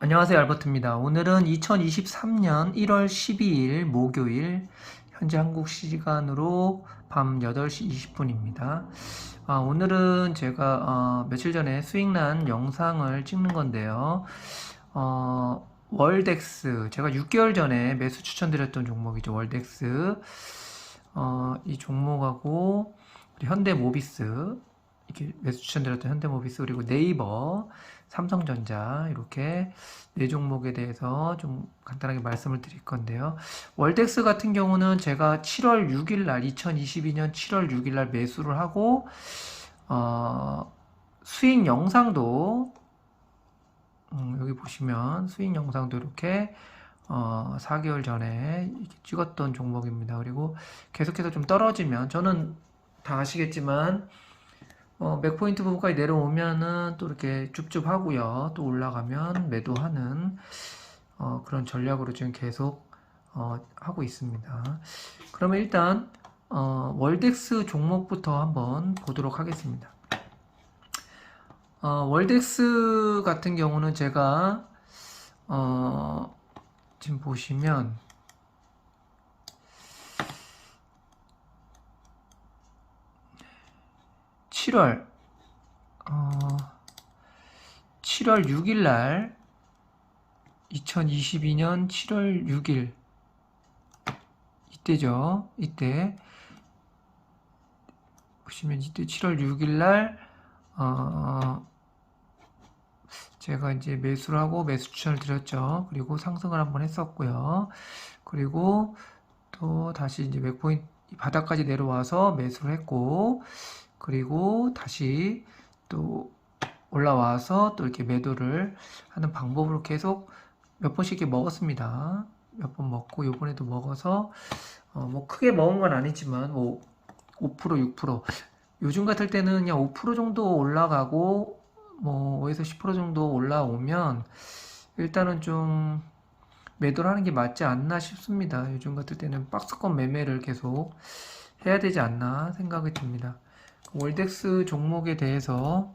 안녕하세요, 알버트입니다. 오늘은 2023년 1월 12일 목요일 현재 한국 시간으로 밤 8시 20분입니다. 오늘은 제가 며칠 전에 수익난 영상을 찍는 건데요. 월덱스, 제가 6개월 전에 매수 추천드렸던 종목이죠. 월덱스. 이 종목하고 현대모비스, 이렇게 매수 추천드렸던 현대모비스, 그리고 네이버, 삼성전자, 이렇게 네 종목에 대해서 좀 간단하게 말씀을 드릴 건데요. 월덱스 같은 경우는 제가 7월 6일 날, 2022년 7월 6일 날 매수를 하고, 수익 영상도, 여기 보시면 수익 영상도 이렇게 4개월 전에 이렇게 찍었던 종목입니다. 그리고 계속해서 좀 떨어지면, 저는 다 아시겠지만 몇 포인트 부분까지 내려오면은 또 이렇게 줍줍 하고요. 또 올라가면 매도하는 그런 전략으로 지금 계속 하고 있습니다. 그러면 일단 월덱스 종목부터 한번 보도록 하겠습니다. 월덱스 같은 경우는 제가 지금 보시면 7월 6일 날 2022년 7월 6일 이때죠. 이때 보시면 이때 7월 6일 날 제가 이제 매수를 하고 매수 추천을 드렸죠. 그리고 상승을 한번 했었고요. 그리고 또 다시 이제 맥포인트 바닥까지 내려와서 매수를 했고, 그리고 다시 또 올라와서 또 이렇게 매도를 하는 방법으로 계속 몇 번씩 이렇게 먹었습니다. 몇 번 먹고 요번에도 먹어서 뭐 크게 먹은 건 아니지만 뭐 5%, 6% 요즘 같을 때는 그냥 5% 정도 올라가고 뭐 5에서 10% 정도 올라오면 일단은 좀 매도를 하는 게 맞지 않나 싶습니다. 요즘 같을 때는 박스권 매매를 계속 해야 되지 않나 생각이 듭니다. 월덱스 종목에 대해서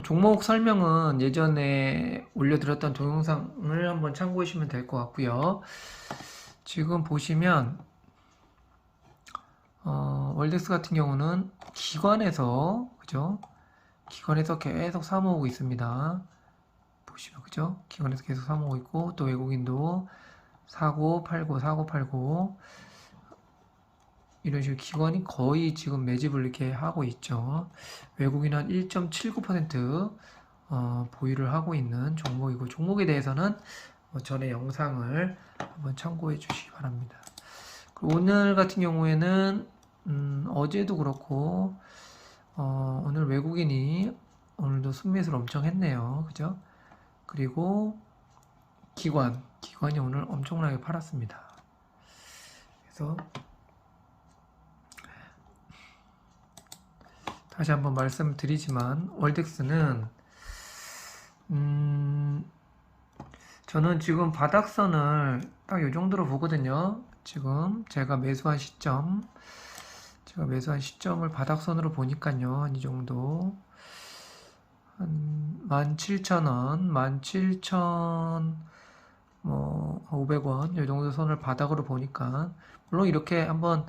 종목 설명은 예전에 올려드렸던 동영상을 한번 참고해 주시면 될 것 같고요. 지금 보시면 월덱스 같은 경우는 기관에서, 그죠? 기관에서 계속 사모으고 있습니다. 보시면, 그죠? 기관에서 계속 사모으고 있고, 또 외국인도 사고 팔고 사고 팔고 이런 식으로 기관이 거의 지금 매집을 이렇게 하고 있죠. 외국인 한 1.79% 보유를 하고 있는 종목이고, 종목에 대해서는 전에 영상을 한번 참고해 주시기 바랍니다. 오늘 같은 경우에는 어제도 그렇고 오늘 외국인이 오늘도 순매수를 엄청 했네요. 그죠? 그리고 기관이 오늘 엄청나게 팔았습니다. 그래서 다시 한번 말씀드리지만 월덱스는 저는 지금 바닥선을 딱 이 정도로 보거든요. 지금 제가 매수한 시점을 바닥선으로 보니까요, 한 이 정도, 한 17,000원, 17,500원 이 정도 선을 바닥으로 보니까, 물론 이렇게 한번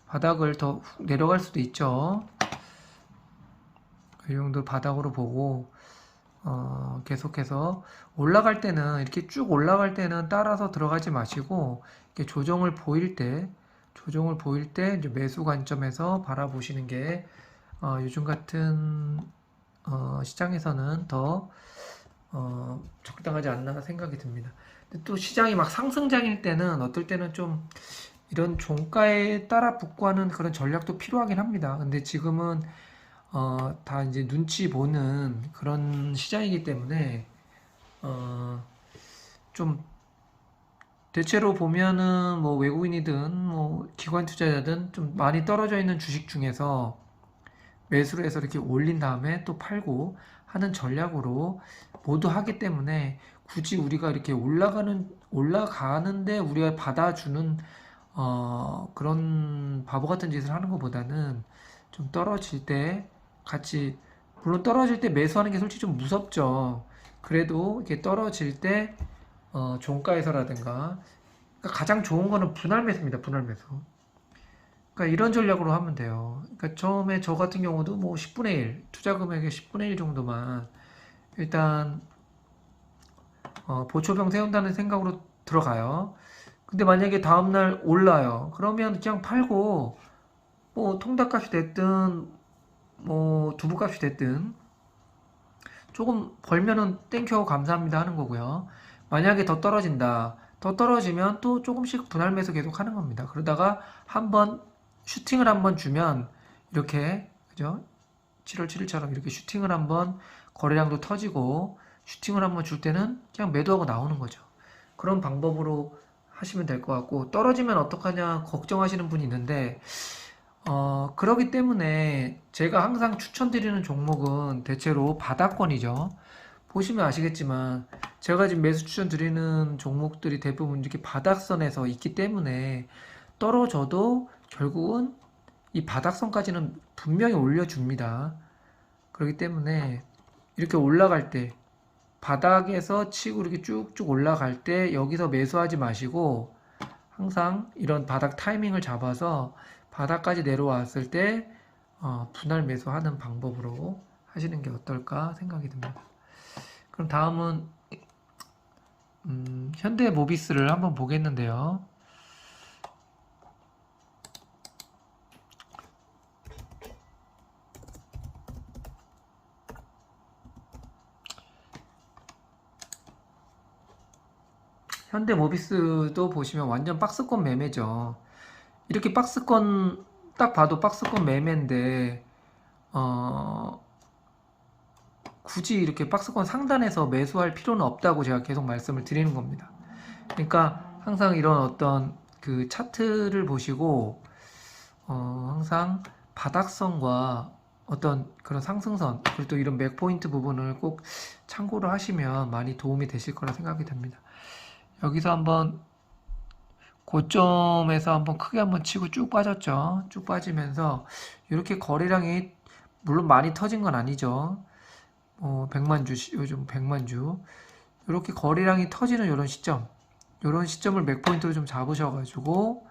바닥을 더 내려갈 수도 있죠. 이 정도 바닥으로 보고 계속해서 올라갈 때는, 이렇게 쭉 올라갈 때는 따라서 들어가지 마시고, 이렇게 조정을 보일 때 이제 매수 관점에서 바라보시는 게 요즘 같은 시장에서는 더 적당하지 않나 생각이 듭니다. 근데 또 시장이 막 상승장일 때는 어떨 때는 좀 이런 종가에 따라 붙고 하는 그런 전략도 필요하긴 합니다. 근데 지금은 다 이제 눈치 보는 그런 시장이기 때문에 좀 대체로 보면은 뭐 외국인이든 뭐 기관 투자자든 좀 많이 떨어져 있는 주식 중에서 매수를 해서 이렇게 올린 다음에 또 팔고 하는 전략으로 모두 하기 때문에, 굳이 우리가 이렇게 올라가는데 우리가 받아주는 그런 바보 같은 짓을 하는 것보다는 좀 떨어질 때 같이, 물론 떨어질 때 매수하는 게 솔직히 좀 무섭죠. 그래도 이렇게 떨어질 때 종가에서라든가 그러니까 가장 좋은 거는 분할 매수입니다. 분할 매수. 그러니까 이런 전략으로 하면 돼요. 그러니까 처음에 저 같은 경우도 뭐 10분의 1, 투자 금액의 10분의 1 정도만 일단 보초병 세운다는 생각으로 들어가요. 근데 만약에 다음날 올라요. 그러면 그냥 팔고 뭐 통닭값이 됐든 뭐 두부값이 됐든 조금 벌면은 땡큐하고 감사합니다 하는 거고요. 만약에 더 떨어진다. 더 떨어지면 또 조금씩 분할 매수 계속 하는 겁니다. 그러다가 한번 슈팅을 한번 주면 이렇게 그죠? 7월 7일처럼 이렇게 슈팅을 한번 거래량도 터지고 슈팅을 한번 줄 때는 그냥 매도하고 나오는 거죠. 그런 방법으로 하시면 될 것 같고 떨어지면 어떡하냐 걱정하시는 분이 있는데 그러기 때문에 제가 항상 추천드리는 종목은 대체로 바닥권이죠. 보시면 아시겠지만 제가 지금 매수 추천드리는 종목들이 대부분 이렇게 바닥선에서 있기 때문에 떨어져도 결국은 이 바닥선까지는 분명히 올려줍니다. 그렇기 때문에 이렇게 올라갈 때 바닥에서 치고 이렇게 쭉쭉 올라갈 때 여기서 매수하지 마시고 항상 이런 바닥 타이밍을 잡아서 바닥까지 내려왔을 때 분할 매수하는 방법으로 하시는 게 어떨까 생각이 듭니다. 그럼 다음은 현대모비스를 한번 보겠는데요. 현대모비스도 보시면 완전 박스권 매매죠. 이렇게 박스권 딱 봐도 박스권 매매인데 굳이 이렇게 박스권 상단에서 매수할 필요는 없다고 제가 계속 말씀을 드리는 겁니다. 그러니까 항상 이런 어떤 그 차트를 보시고 항상 바닥선과 어떤 그런 상승선 그리고 또 이런 맥포인트 부분을 꼭 참고를 하시면 많이 도움이 되실 거라 생각이 됩니다. 여기서 한번 고점에서 한번 크게 한번 치고 쭉 빠졌죠. 쭉 빠지면서 이렇게 거래량이 물론 많이 터진 건 아니죠. 100만 주 요즘 100만 주 이렇게 거래량이 터지는 이런 시점을 맥포인트로 좀 잡으셔가지고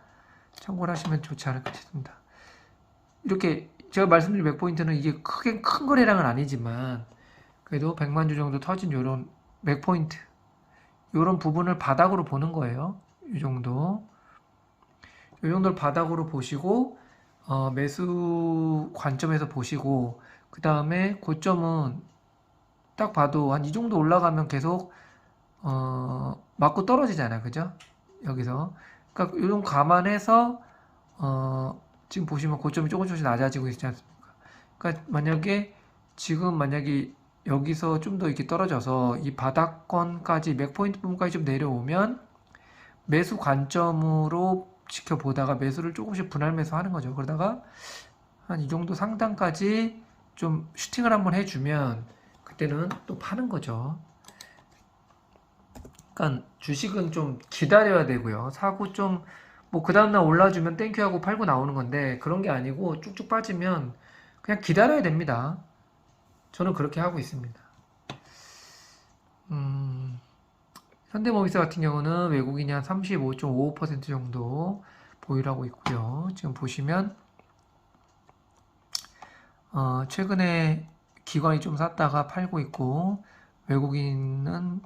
참고를 하시면 좋지 않을까 싶습니다. 이렇게 제가 말씀드린 맥포인트는 이게 크게 큰 거래량은 아니지만 그래도 100만 주 정도 터진 이런 맥포인트 이런 부분을 바닥으로 보는 거예요. 이 정도를 바닥으로 보시고 매수 관점에서 보시고 그 다음에 고점은 딱 봐도 한 이 정도 올라가면 계속 맞고 떨어지잖아요. 그죠? 여기서 그러니까 이런 감안해서 지금 보시면 고점이 조금씩 낮아지고 있지 않습니까? 그러니까 만약에 여기서 좀 더 이렇게 떨어져서 이 바닥권까지 맥포인트 부분까지 좀 내려오면 매수 관점으로 지켜보다가 매수를 조금씩 분할 매수하는 거죠. 그러다가 한 이 정도 상단까지 좀 슈팅을 한번 해주면 그때는 또 파는 거죠. 그러니까 주식은 좀 기다려야 되고요. 사고 좀 뭐 그 다음날 올라주면 땡큐하고 팔고 나오는 건데 그런 게 아니고 쭉쭉 빠지면 그냥 기다려야 됩니다. 저는 그렇게 하고 있습니다. 현대모비스 같은 경우는 외국인이 한 35.55% 정도 보유를 하고 있고요. 지금 보시면 최근에 기관이 좀 샀다가 팔고 있고 외국인은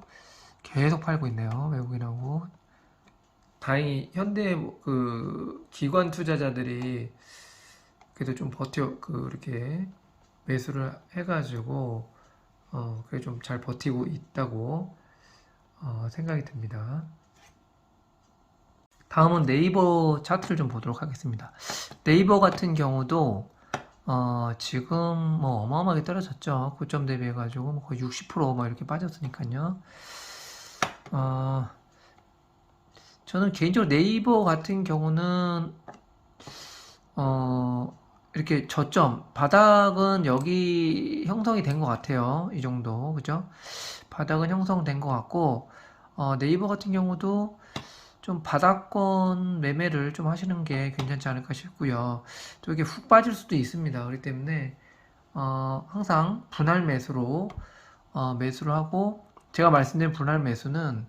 계속 팔고 있네요. 외국인하고 다행히 현대 그 기관 투자자들이 그래도 좀 이렇게 매수를 해가지고 그래 좀 잘 버티고 있다고 생각이 듭니다. 다음은 네이버 차트를 좀 보도록 하겠습니다. 네이버 같은 경우도 지금 뭐 어마어마하게 떨어졌죠. 고점 대비해가지고 뭐 거의 60%막 이렇게 빠졌으니까요. 저는 개인적으로 네이버 같은 경우는 이렇게 저점 바닥은 여기 형성이 된 것 같아요. 이 정도 그죠? 바닥은 형성된 것 같고 네이버 같은 경우도 좀 바닥권 매매를 좀 하시는 게 괜찮지 않을까 싶고요. 또 이게 훅 빠질 수도 있습니다. 그렇기 때문에 항상 분할 매수로 매수를 하고 제가 말씀드린 분할 매수는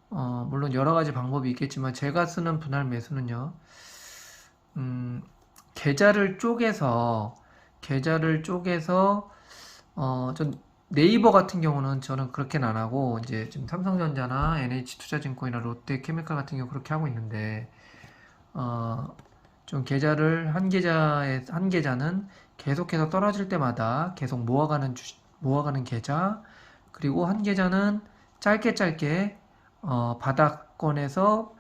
물론 여러 가지 방법이 있겠지만 제가 쓰는 분할 매수는요. 계좌를 쪼개서 전 네이버 같은 경우는 저는 그렇게는 안 하고 이제 지금 삼성전자나 NH투자증권이나 롯데케미칼 같은 경우 그렇게 하고 있는데 좀 계좌를 한 계좌는 계속해서 떨어질 때마다 계속 모아가는 계좌, 그리고 한 계좌는 짧게 바닥권에서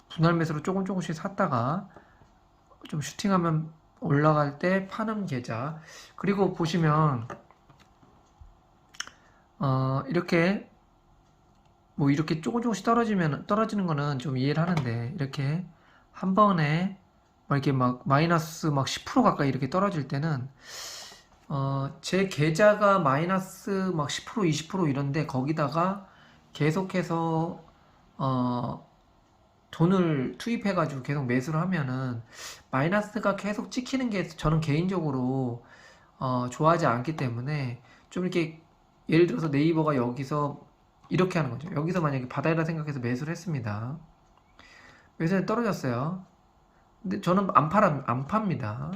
분할 매수로 조금씩 샀다가 좀 슈팅하면 올라갈 때 파는 계좌. 그리고 보시면 이렇게 뭐 이렇게 조금씩 떨어지는 거는 좀 이해를 하는데, 이렇게 한 번에 막 이렇게 막 마이너스 막 10% 가까이 이렇게 떨어질 때는 제 계좌가 마이너스 막 10% 20% 이런데 거기다가 계속해서 돈을 투입해가지고 계속 매수를 하면은 마이너스가 계속 찍히는 게 저는 개인적으로 좋아하지 않기 때문에, 좀 이렇게 예를 들어서 네이버가 여기서 이렇게 하는 거죠. 여기서 만약에 바닥이라 생각해서 매수를 했습니다. 매수는 떨어졌어요. 근데 저는 안 팝니다.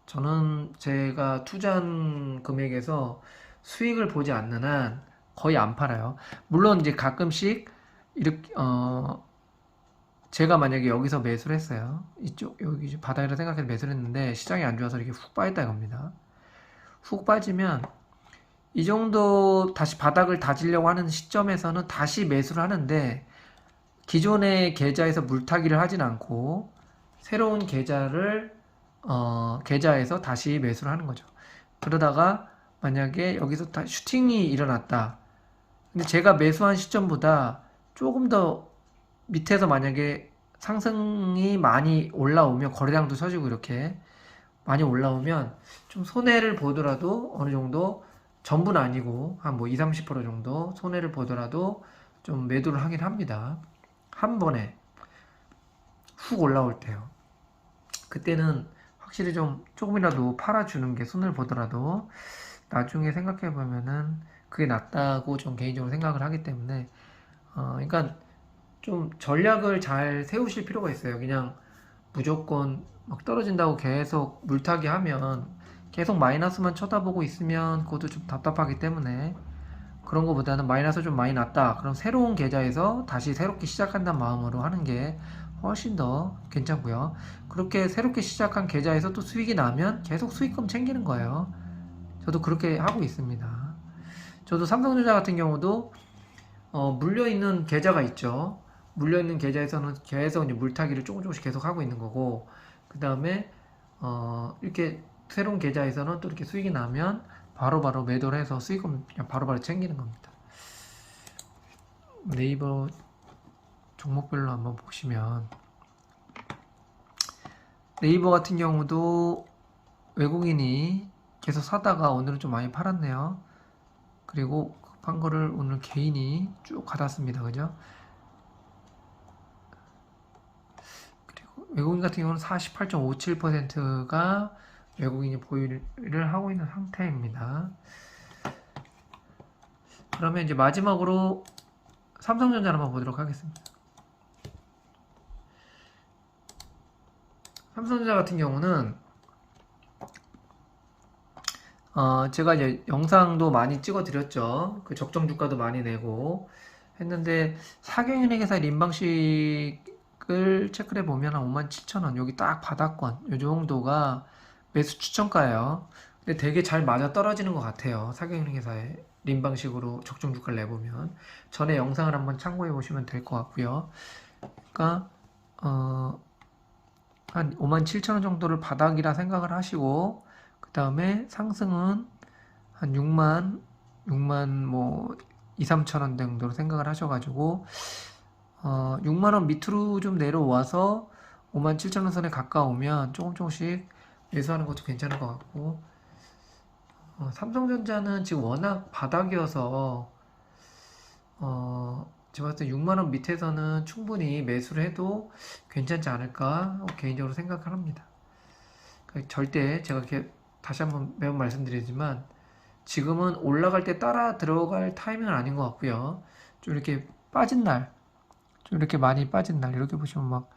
저는 제가 투자한 금액에서 수익을 보지 않는 한 거의 안 팔아요. 물론 이제 가끔씩 이렇게 제가 만약에 여기서 매수를 했어요. 여기 바닥이라 생각해서 매수를 했는데 시장이 안 좋아서 이렇게 훅 빠졌다 이겁니다. 훅 빠지면 이 정도 다시 바닥을 다지려고 하는 시점에서는 다시 매수를 하는데, 기존의 계좌에서 물타기를 하진 않고 새로운 계좌에서 다시 매수를 하는 거죠. 그러다가 만약에 여기서 다 슈팅이 일어났다. 근데 제가 매수한 시점보다 조금 더 밑에서 만약에 상승이 많이 올라오면, 거래량도 쳐지고 이렇게 많이 올라오면 좀 손해를 보더라도 어느 정도, 전부는 아니고 한 뭐 20, 30% 정도 손해를 보더라도 좀 매도를 하긴 합니다. 한 번에 훅 올라올 때요. 그때는 확실히 좀 조금이라도 팔아주는 게, 손을 보더라도 나중에 생각해 보면은 그게 낫다고 좀 개인적으로 생각을 하기 때문에 그러니까 좀 전략을 잘 세우실 필요가 있어요. 그냥 무조건 막 떨어진다고 계속 물타기 하면, 계속 마이너스만 쳐다보고 있으면 그것도 좀 답답하기 때문에, 그런 것보다는 마이너스 좀 많이 났다. 그럼 새로운 계좌에서 다시 새롭게 시작한다는 마음으로 하는 게 훨씬 더 괜찮고요. 그렇게 새롭게 시작한 계좌에서 또 수익이 나면 계속 수익금 챙기는 거예요. 저도 그렇게 하고 있습니다. 저도 삼성전자 같은 경우도 물려있는 계좌가 있죠. 물려있는 계좌에서는 계속 이제 물타기를 조금씩 계속 하고 있는 거고, 그 다음에 이렇게 새로운 계좌에서는 또 이렇게 수익이 나면 바로바로 매도를 해서 수익금 그냥 바로바로 챙기는 겁니다. 네이버 종목별로 한번 보시면, 네이버 같은 경우도 외국인이 계속 사다가 오늘은 좀 많이 팔았네요. 그리고 급한 거를 오늘 개인이 쭉 받았습니다. 그죠? 그리고 외국인 같은 경우는 48.57%가 외국인이 보유를 하고 있는 상태입니다. 그러면 이제 마지막으로 삼성전자를 한번 보도록 하겠습니다. 삼성전자 같은 경우는 제가 이제 영상도 많이 찍어 드렸죠. 그 적정 주가도 많이 내고 했는데, 사경은행에서 림방식을 체크를 해보면 한 57,000원, 여기 딱 바닥권 요 정도가 매수 추천가예요. 근데 되게 잘 맞아 떨어지는 것 같아요. 사경은행에서의 림방식으로 적정 주가를 내보면, 전에 영상을 한번 참고해 보시면 될 것 같고요. 그러니까 한 57,000원 정도를 바닥이라 생각을 하시고, 그 다음에 상승은 한 6만 뭐 2, 3천원 정도로 생각을 하셔가지고 6만원 밑으로 좀 내려와서 57,000원 선에 가까우면 조금씩 매수하는 것도 괜찮을 것 같고, 삼성전자는 지금 워낙 바닥이어서 제가 봤을 때 6만원 밑에서는 충분히 매수를 해도 괜찮지 않을까 개인적으로 생각을 합니다. 절대 제가 이렇게 다시 한번 매번 말씀드리지만, 지금은 올라갈 때 따라 들어갈 타이밍은 아닌 것 같고요. 좀 이렇게 빠진 날, 좀 이렇게 많이 빠진 날, 이렇게 보시면 막,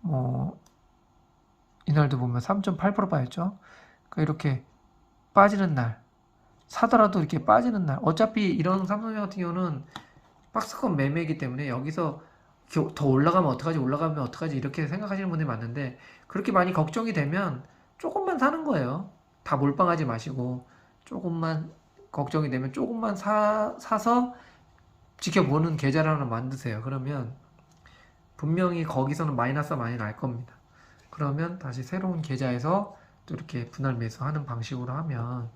뭐, 이날도 보면 3.8% 빠졌죠? 그러니까 이렇게 빠지는 날, 사더라도 이렇게 빠지는 날, 어차피 이런 삼성전자 같은 경우는 박스권 매매이기 때문에 여기서 더 올라가면 어떡하지, 올라가면 어떡하지, 이렇게 생각하시는 분들이 많은데, 그렇게 많이 걱정이 되면 조금만 사는 거예요. 다 몰빵하지 마시고, 조금만 걱정이 되면 조금만 사서 지켜보는 계좌를 하나 만드세요. 그러면 분명히 거기서는 마이너스가 많이 날 겁니다. 그러면 다시 새로운 계좌에서 또 이렇게 분할 매수하는 방식으로 하면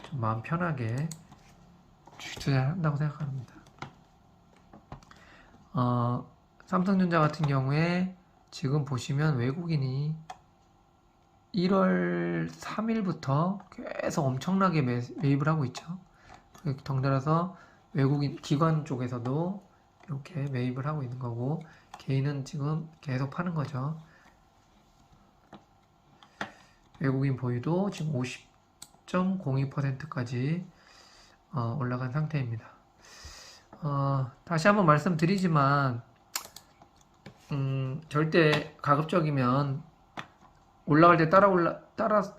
좀 마음 편하게 주식 투자를 한다고 생각합니다. 삼성전자 같은 경우에 지금 보시면 외국인이 1월 3일부터 계속 엄청나게 매입을 하고 있죠. 덩달아서 외국인 기관 쪽에서도 이렇게 매입을 하고 있는 거고, 개인은 지금 계속 파는 거죠. 외국인 보유도 지금 50.02%까지 올라간 상태입니다. 다시 한번 말씀드리지만 절대 가급적이면 올라갈 때 따라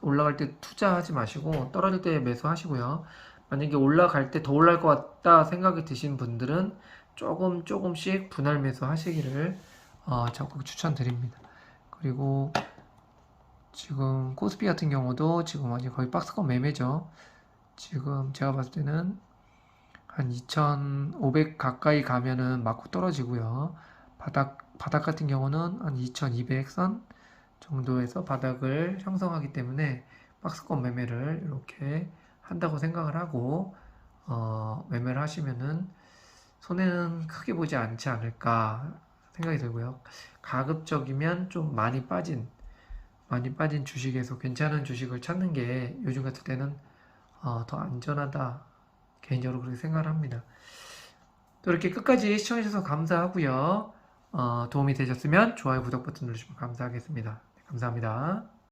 올라갈 때 투자하지 마시고 떨어질 때 매수하시고요. 만약에 올라갈 때 더 올라갈 것 같다 생각이 드신 분들은 조금씩 분할 매수 하시기를 적극 추천드립니다. 그리고 지금 코스피 같은 경우도 지금 완전 거의 박스권 매매죠. 지금 제가 봤을 때는 한 2,500 가까이 가면은 맞고 떨어지고요. 바닥 같은 경우는 한 2,200선 정도에서 바닥을 형성하기 때문에 박스권 매매를 이렇게 한다고 생각을 하고 매매를 하시면은 손해는 크게 보지 않지 않을까 생각이 들고요. 가급적이면 좀 많이 빠진 주식에서 괜찮은 주식을 찾는 게 요즘 같은 때는 더 안전하다, 개인적으로 그렇게 생각을 합니다. 또 이렇게 끝까지 시청해주셔서 감사하고요. 도움이 되셨으면 좋아요, 구독 버튼 누르시면 감사하겠습니다. 감사합니다.